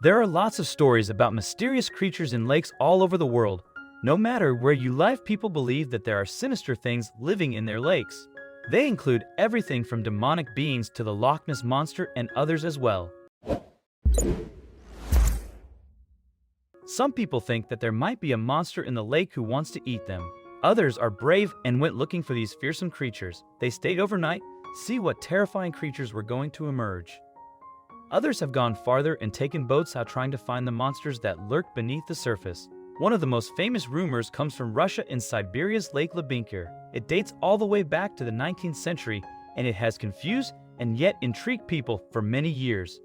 There are lots of stories about mysterious creatures in lakes all over the world. No matter where you live, people believe that there are sinister things living in their lakes. They include everything from demonic beings to the Loch Ness Monster and others as well. Some people think that there might be a monster in the lake who wants to eat them. Others are brave and went looking for these fearsome creatures. They stayed overnight, see what terrifying creatures were going to emerge. Others have gone farther and taken boats out trying to find the monsters that lurk beneath the surface. One of the most famous rumors comes from Russia in Siberia's Lake Lubinka. It dates all the way back to the 19th century, and it has confused and yet intrigued people for many years.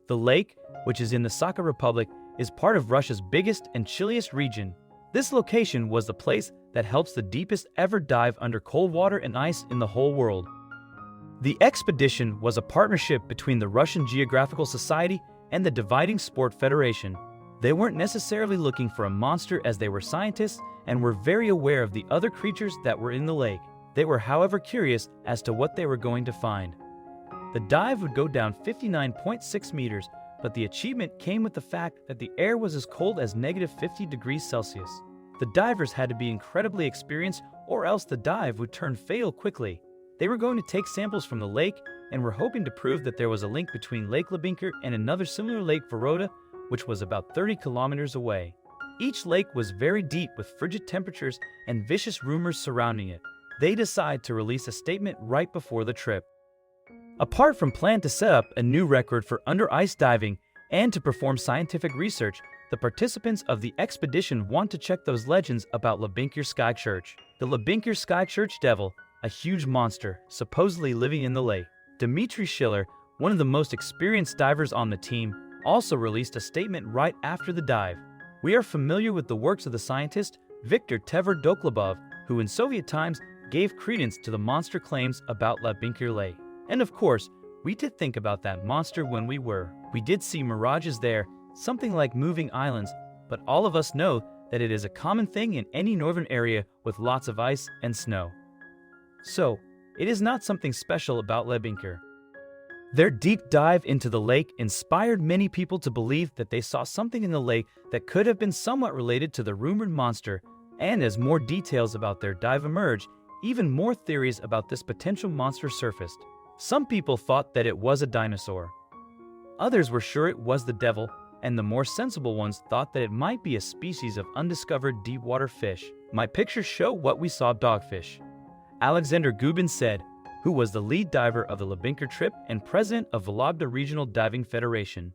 The lake, which is in the Sakha Republic, is part of Russia's biggest and chilliest region. This location was the place that helps the deepest ever dive under cold water and ice in the whole world. The expedition was a partnership between the Russian Geographical Society and the Diving Sport Federation. They weren't necessarily looking for a monster, as they were scientists and were very aware of the other creatures that were in the lake. They were, however, curious as to what they were going to find. The dive would go down 59.6 meters, but the achievement came with the fact that the air was as cold as -50 degrees Celsius. The divers had to be incredibly experienced, or else the dive would turn fatal quickly. They were going to take samples from the lake and were hoping to prove that there was a link between Lake Lubinka and another similar lake, Voronezh, which was about 30 kilometers away. Each lake was very deep with frigid temperatures and vicious rumors surrounding it. They decide to release a statement right before the trip. Apart from plan to set up a new record for under-ice diving and to perform scientific research, the participants of the expedition want to check those legends about Lubinka Sky Church. The Lubinka Sky Church Devil, a huge monster supposedly living in the lake. Dmitry Schiller, one of the most experienced divers on the team, also released a statement right after the dive. We are familiar with the works of the scientist Viktor Tverdokhlebov, who in Soviet times gave credence to the monster claims about Lubinka Lake. And of course, we did think about that monster when we did see mirages there, something like moving islands, but all of us know that it is a common thing in any northern area with lots of ice and snow. So, it is not something special about Lubinka. Their deep dive into the lake inspired many people to believe that they saw something in the lake that could have been somewhat related to the rumored monster, and as more details about their dive emerged, even more theories about this potential monster surfaced. Some people thought that it was a dinosaur. Others were sure it was the devil, and the more sensible ones thought that it might be a species of undiscovered deep-water fish. My pictures show what we saw: dogfish. Alexander Gubin said, who was the lead diver of the Lubinka trip and president of Vologda Regional Diving Federation.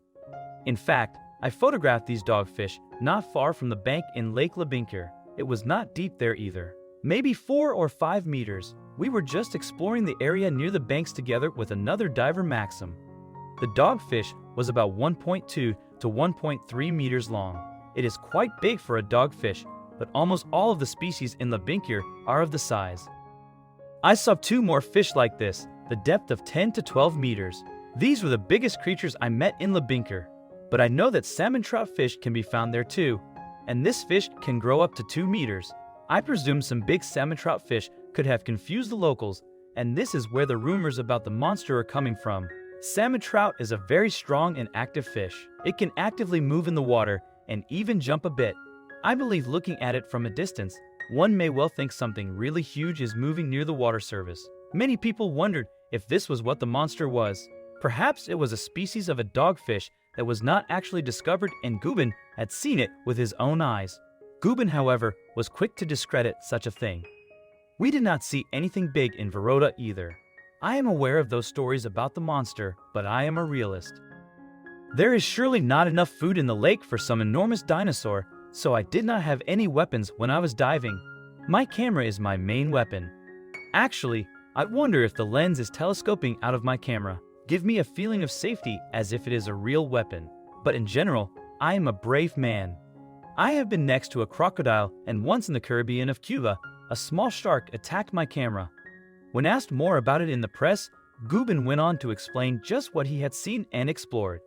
In fact, I photographed these dogfish not far from the bank in Lake Lubinka. It was not deep there either. Maybe 4 or 5 meters. We were just exploring the area near the banks together with another diver, Maxim. The dogfish was about 1.2 to 1.3 meters long. It is quite big for a dogfish, but almost all of the species in Lubinka are of the size. I saw 2 more fish like this, the depth of 10 to 12 meters. These were the biggest creatures I met in Lubinka, but I know that salmon trout fish can be found there too, and this fish can grow up to 2 meters. I presume some big salmon trout fish could have confused the locals, and this is where the rumors about the monster are coming from. Salmon trout is a very strong and active fish. It can actively move in the water and even jump a bit. I believe looking at it from a distance, one may well think something really huge is moving near the water surface. Many people wondered if this was what the monster was. Perhaps it was a species of a dogfish that was not actually discovered, and Gubin had seen it with his own eyes. Gubin, however, was quick to discredit such a thing. We did not see anything big in Voronezh either. I am aware of those stories about the monster, but I am a realist. There is surely not enough food in the lake for some enormous dinosaur, so I did not have any weapons when I was diving. My camera is my main weapon. Actually, I wonder if the lens is telescoping out of my camera. Give me a feeling of safety as if it is a real weapon. But in general, I am a brave man. I have been next to a crocodile, and once in the Caribbean of Cuba, a small shark attacked my camera. When asked more about it in the press, Gubin went on to explain just what he had seen and explored.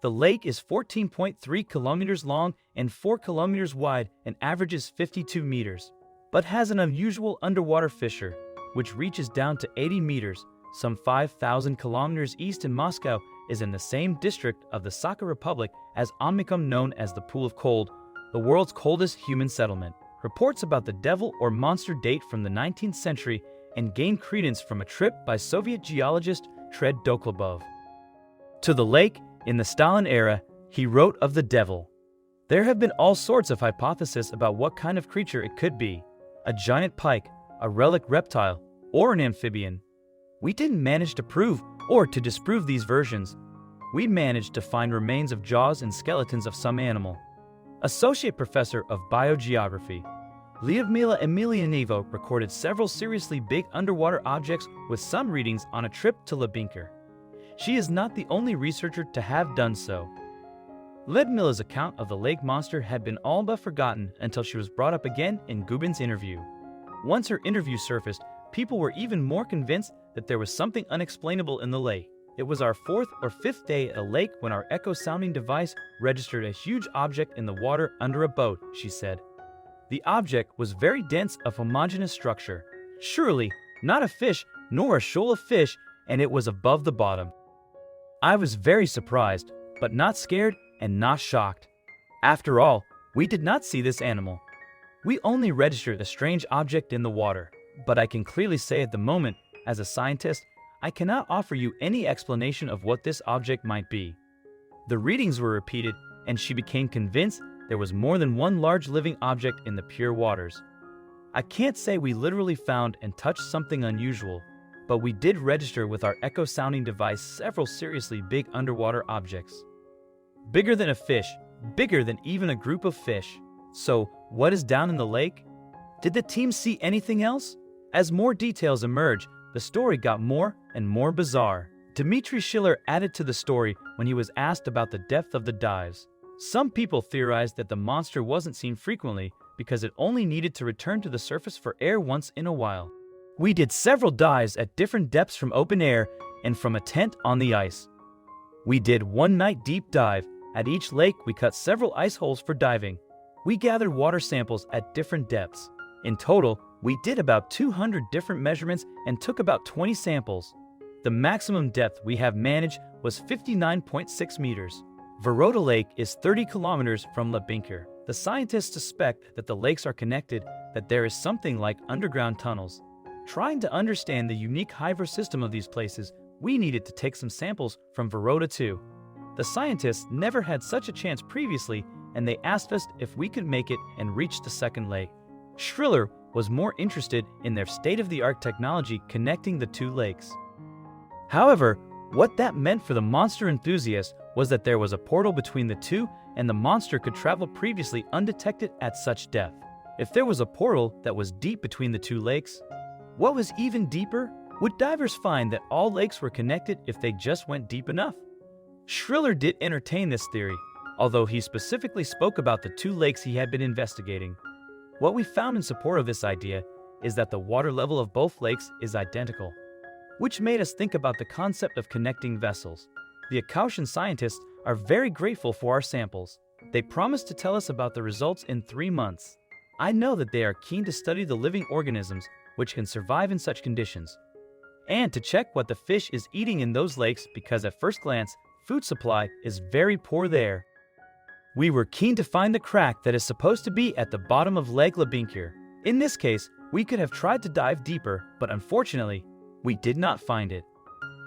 The lake is 14.3 kilometers long and 4 kilometers wide and averages 52 meters, but has an unusual underwater fissure, which reaches down to 80 meters, some 5,000 kilometers east in Moscow is in the same district of the Sakha Republic as Omnicum, known as the Pool of Cold, the world's coldest human settlement. Reports about the devil or monster date from the 19th century and gain credence from a trip by Soviet geologist Tred Doklobov to the lake in the Stalin era. He wrote of the devil, "There have been all sorts of hypotheses about what kind of creature it could be: a giant pike, a relic reptile, or an amphibian. We didn't manage to prove or to disprove these versions. We managed to find remains of jaws and skeletons of some animal." Associate Professor of Biogeography Lyudmila Emelianeva recorded several seriously big underwater objects with some readings on a trip to Lubinka. She is not the only researcher to have done so. Lyudmila's account of the lake monster had been all but forgotten until she was brought up again in Gubin's interview. Once her interview surfaced, people were even more convinced that there was something unexplainable in the lake. "It was our 4th or 5th day at a lake when our echo-sounding device registered a huge object in the water under a boat," she said. "The object was very dense, of homogeneous structure. Surely not a fish nor a shoal of fish, and it was above the bottom. I was very surprised, but not scared and not shocked. After all, we did not see this animal. We only registered a strange object in the water. But I can clearly say at the moment, as a scientist, I cannot offer you any explanation of what this object might be." The readings were repeated, and she became convinced there was more than one large living object in the pure waters. "I can't say we literally found and touched something unusual, but we did register with our echo-sounding device several seriously big underwater objects. Bigger than a fish, bigger than even a group of fish. So, what is down in the lake? Did the team see anything else?" As more details emerged, the story got more and more bizarre. Dmitry Schiller added to the story when he was asked about the depth of the dives. Some people theorized that the monster wasn't seen frequently because it only needed to return to the surface for air once in a while. "We did several dives at different depths from open air and from a tent on the ice. We did one night deep dive. At each lake, we cut several ice holes for diving. We gathered water samples at different depths. In total, we did about 200 different measurements and took about 20 samples. The maximum depth we have managed was 59.6 meters. Vorota Lake is 30 kilometers from Lubinka. The scientists suspect that the lakes are connected, that there is something like underground tunnels. Trying to understand the unique hydro system of these places, we needed to take some samples from Vorota too. The scientists never had such a chance previously, and they asked us if we could make it and reach the second lake." Schriller was more interested in their state-of-the-art technology connecting the two lakes. However, what that meant for the monster enthusiast was that there was a portal between the two, and the monster could travel previously undetected at such depth. If there was a portal that was deep between the two lakes, what was even deeper? Would divers find that all lakes were connected if they just went deep enough? Schriller did entertain this theory, although he specifically spoke about the two lakes he had been investigating. What we found in support of this idea is that the water level of both lakes is identical, which made us think about the concept of connecting vessels. The Akaushan scientists are very grateful for our samples. They promised to tell us about the results in 3 months. I know that they are keen to study the living organisms which can survive in such conditions, and to check what the fish is eating in those lakes because at first glance, food supply is very poor there. We were keen to find the crack that is supposed to be at the bottom of Lake Lubinka. In this case, we could have tried to dive deeper, but unfortunately, we did not find it.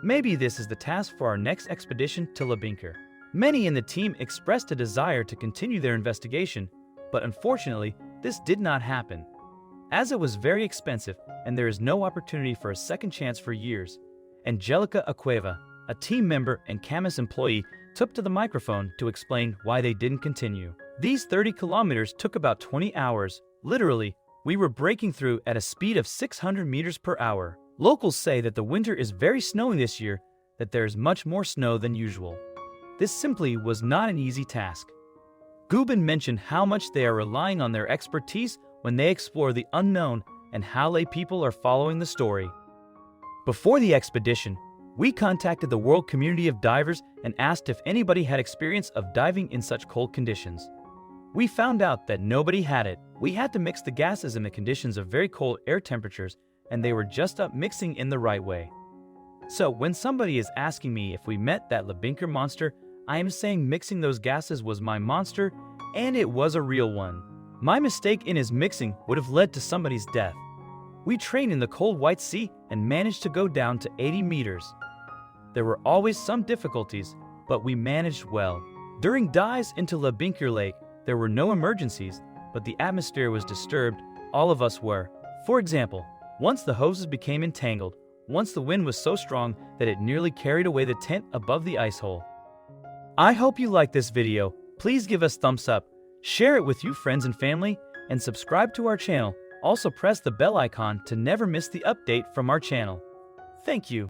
Maybe this is the task for our next expedition to Lubinka. Many in the team expressed a desire to continue their investigation, but unfortunately, this did not happen, as it was very expensive and there is no opportunity for a second chance for years. Angelica Acueva, a team member and Camus employee, took to the microphone to explain why they didn't continue. "These 30 kilometers took about 20 hours. Literally, we were breaking through at a speed of 600 meters per hour. Locals say that the winter is very snowy this year, that there is much more snow than usual. This simply was not an easy task." Gubin mentioned how much they are relying on their expertise when they explore the unknown and how lay people are following the story. Before the expedition, we contacted the world community of divers and asked if anybody had experience of diving in such cold conditions. We found out that nobody had it. We had to mix the gases in the conditions of very cold air temperatures, and they were just up mixing in the right way. So when somebody is asking me if we met that Lebinker monster, I am saying mixing those gases was my monster, and it was a real one. My mistake in his mixing would have led to somebody's death. We trained in the cold White Sea and managed to go down to 80 meters. There were always some difficulties, but we managed well. During dives into Lebinker Lake, there were no emergencies, but the atmosphere was disturbed. All of us were. For example, once the hoses became entangled, once the wind was so strong that it nearly carried away the tent above the ice hole. I hope you liked this video. Please give us thumbs up, share it with your friends and family, and subscribe to our channel. Also press the bell icon to never miss the update from our channel. Thank you.